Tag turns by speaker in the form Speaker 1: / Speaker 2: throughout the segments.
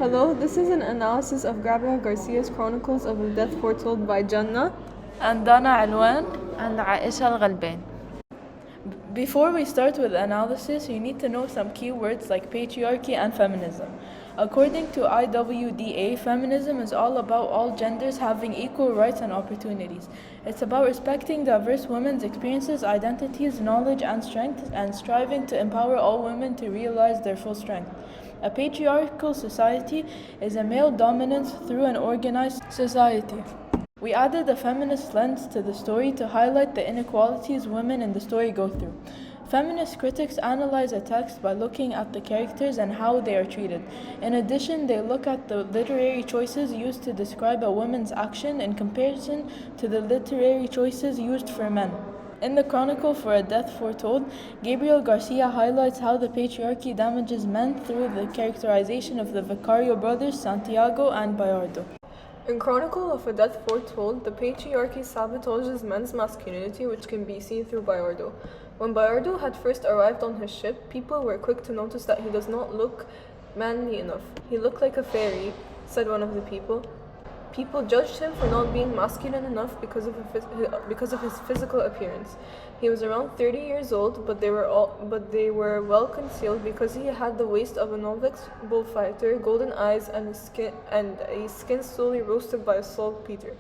Speaker 1: Hello, this is an analysis of Gabriel Garcia's Chronicles of a Death Foretold by Jannah
Speaker 2: and Dana Alwan and Aisha Al-Ghalban. Before we start with analysis, you need to know some key words like patriarchy and feminism. According to IWDA, feminism is all about all genders having equal rights and opportunities. It's about respecting diverse women's experiences, identities, knowledge, and strengths, and striving to empower all women to realize their full strength. A patriarchal society is a male dominance through an organized society. We added a feminist lens to the story to highlight the inequalities women in the story go through. Feminist critics analyze a text by looking at the characters and how they are treated. In addition, they look at the literary choices used to describe a woman's action in comparison to the literary choices used for men. In the Chronicle for a Death Foretold, Gabriel Garcia highlights how the patriarchy damages men through the characterization of the Vicario brothers, Santiago and Bayardo.
Speaker 1: In Chronicle of a Death Foretold, the patriarchy sabotages men's masculinity, which can be seen through Bayardo. When Bayardo had first arrived on his ship, people were quick to notice that he does not look manly enough. He looked like a fairy, said one of the people. People judged him for not being masculine enough because of his physical appearance. He was around 30 years old, but they were well concealed because he had the waist of a novice bullfighter, golden eyes, and a skin slowly roasted by a saltpeter.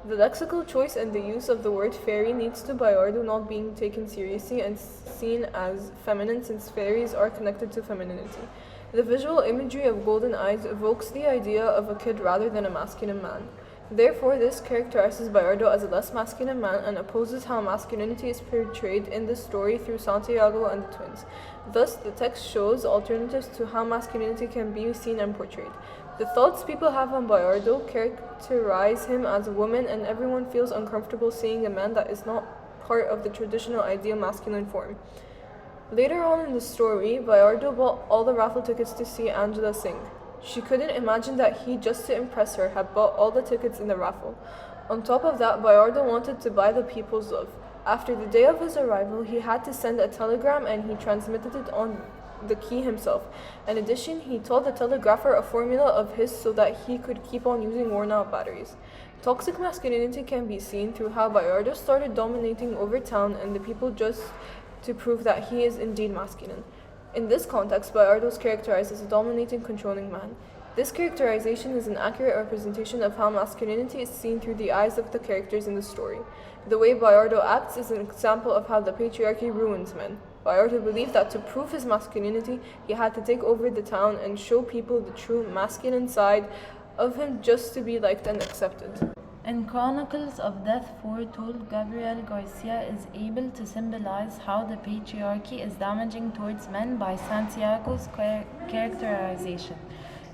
Speaker 1: The lexical choice and the use of the word fairy leads to Bayardo not being taken seriously and seen as feminine, since fairies are connected to femininity. The visual imagery of golden eyes evokes the idea of a kid rather than a masculine man. Therefore, this characterizes Bayardo as a less masculine man and opposes how masculinity is portrayed in the story through Santiago and the twins. Thus, the text shows alternatives to how masculinity can be seen and portrayed. The thoughts people have on Bayardo characterize him as a woman, and everyone feels uncomfortable seeing a man that is not part of the traditional ideal masculine form. Later on in the story, Bayardo bought all the raffle tickets to see Angela sing. She couldn't imagine that he, just to impress her, had bought all the tickets in the raffle. On top of that, Bayardo wanted to buy the people's love. After the day of his arrival, he had to send a telegram and he transmitted it on the key himself. In addition, he told the telegrapher a formula of his so that he could keep on using worn-out batteries. Toxic masculinity can be seen through how Bayardo started dominating over town and the people just to prove that he is indeed masculine. In this context, Bayardo is characterized as a dominating, controlling man. This characterization is an accurate representation of how masculinity is seen through the eyes of the characters in the story. The way Bayardo acts is an example of how the patriarchy ruins men. Bayardo believed that to prove his masculinity, he had to take over the town and show people the true masculine side of him just to be liked and accepted.
Speaker 2: In Chronicles of Death Foretold, Gabriel Garcia is able to symbolize how the patriarchy is damaging towards men by Santiago's characterization.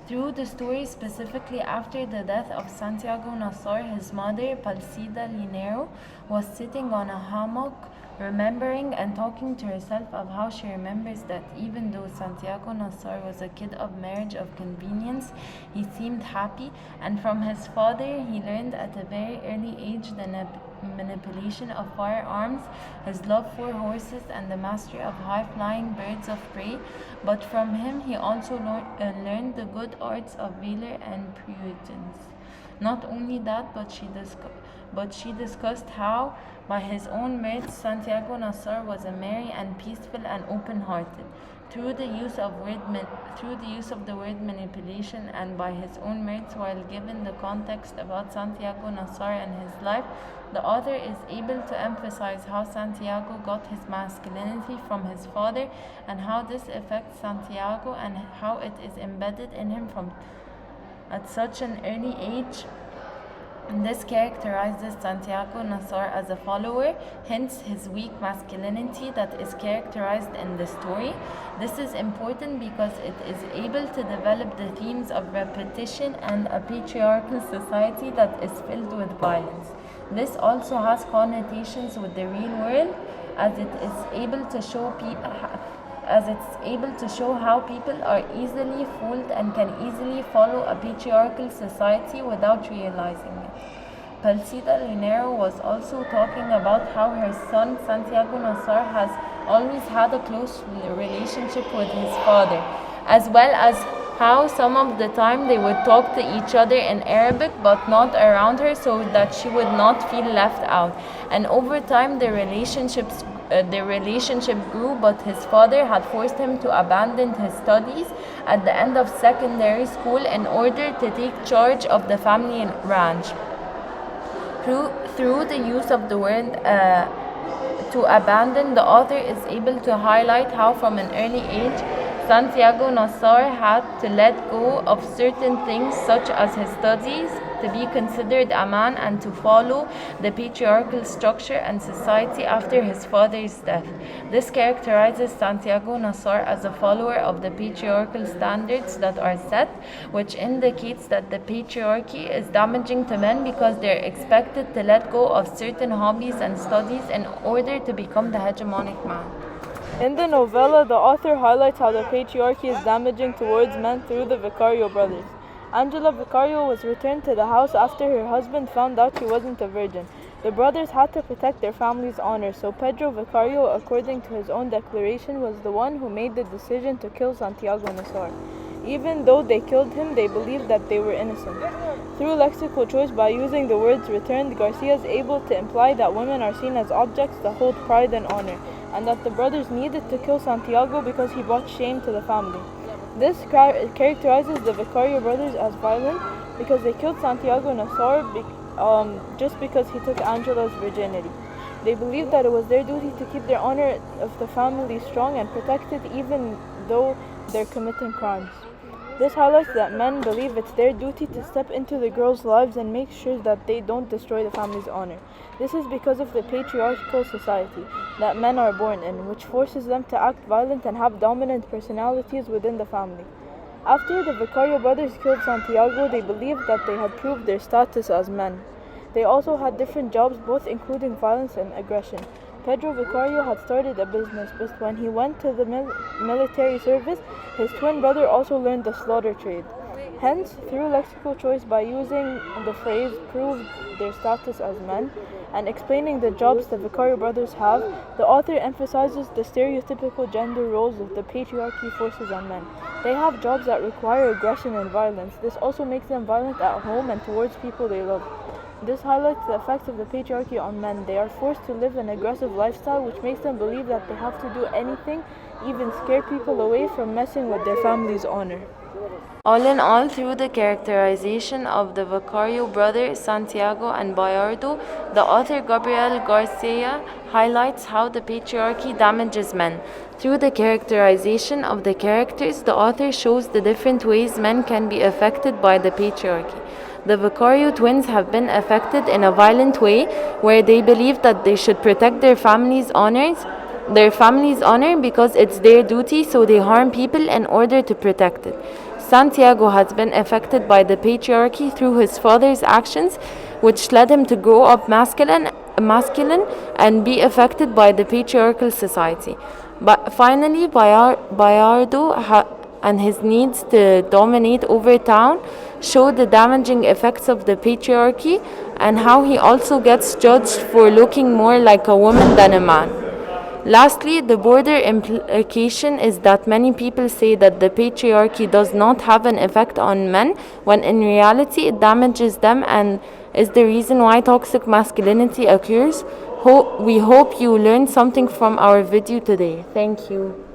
Speaker 2: Through the story, specifically after the death of Santiago Nassar, his mother, Palsida Linero, was sitting on a hammock, remembering and talking to herself of how she remembers that even though Santiago Nassar was a kid of marriage of convenience, he seemed happy, and from his father he learned at a very early age the manipulation of firearms, his love for horses, and the mastery of high-flying birds of prey. But from him he also learned the good arts of valor and prudence. Not only that, but she discussed how, by his own merits, Santiago Nassar was a merry and peaceful and open-hearted. Through the use of the word manipulation, and by his own merits, while given the context about Santiago Nassar and his life, the author is able to emphasize how Santiago got his masculinity from his father and how this affects Santiago and how it is embedded in him from at such an early age. This characterizes Santiago Nassar as a follower, hence his weak masculinity that is characterized in the story. This is important because it is able to develop the themes of repetition and a patriarchal society that is filled with violence. This also has connotations with the real world, as it's able to show how people are easily fooled and can easily follow a patriarchal society without realizing it. Palsida Linero was also talking about how her son Santiago Nassar has always had a close relationship with his father, as well as how some of the time they would talk to each other in Arabic but not around her so that she would not feel left out. And over time their relationship grew, but his father had forced him to abandon his studies at the end of secondary school in order to take charge of the family ranch. Through the use of the word to abandon, the author is able to highlight how from an early age Santiago Nassar had to let go of certain things such as his studies to be considered a man and to follow the patriarchal structure and society after his father's death. This characterizes Santiago Nassar as a follower of the patriarchal standards that are set, which indicates that the patriarchy is damaging to men because they're expected to let go of certain hobbies and studies in order to become the hegemonic man.
Speaker 1: In the novella, the author highlights how the patriarchy is damaging towards men through the Vicario brothers. Angela Vicario was returned to the house after her husband found out she wasn't a virgin. The brothers had to protect their family's honor, so Pedro Vicario, according to his own declaration, was the one who made the decision to kill Santiago Nassar. Even though they killed him, they believed that they were innocent. Through lexical choice, by using the words returned, Garcia is able to imply that women are seen as objects that hold pride and honor, and that the brothers needed to kill Santiago because he brought shame to the family. This characterizes the Vicario brothers as violent because they killed Santiago Nassar just because he took Angela's virginity. They believed that it was their duty to keep their honor of the family strong and protected even though they're committing crimes. This highlights that men believe it's their duty to step into the girls' lives and make sure that they don't destroy the family's honor. This is because of the patriarchal society that men are born in, which forces them to act violent and have dominant personalities within the family. After the Vicario brothers killed Santiago, they believed that they had proved their status as men. They also had different jobs, both including violence and aggression. Pedro Vicario had started a business, but when he went to the military service, his twin brother also learned the slaughter trade. Hence, through lexical choice, by using the phrase proved their status as men and explaining the jobs the Vicario brothers have, the author emphasizes the stereotypical gender roles of the patriarchy forces on men. They have jobs that require aggression and violence. This also makes them violent at home and towards people they love. This highlights the effects of the patriarchy on men. They are forced to live an aggressive lifestyle, which makes them believe that they have to do anything, even scare people away from messing with their family's honor.
Speaker 2: All in all, through the characterization of the Vicario brothers, Santiago and Bayardo, the author Gabriel Garcia highlights how the patriarchy damages men. Through the characterization of the characters, the author shows the different ways men can be affected by the patriarchy. The Vicario twins have been affected in a violent way, where they believe that they should protect their family's honor because it's their duty, so they harm people in order to protect it. Santiago has been affected by the patriarchy through his father's actions, which led him to grow up masculine and be affected by the patriarchal society. But finally, Bayardo and his needs to dominate over town show the damaging effects of the patriarchy and how he also gets judged for looking more like a woman than a man. Lastly, the broader implication is that many people say that the patriarchy does not have an effect on men, when in reality it damages them and is the reason why toxic masculinity occurs. We hope you learned something from our video today. Thank you.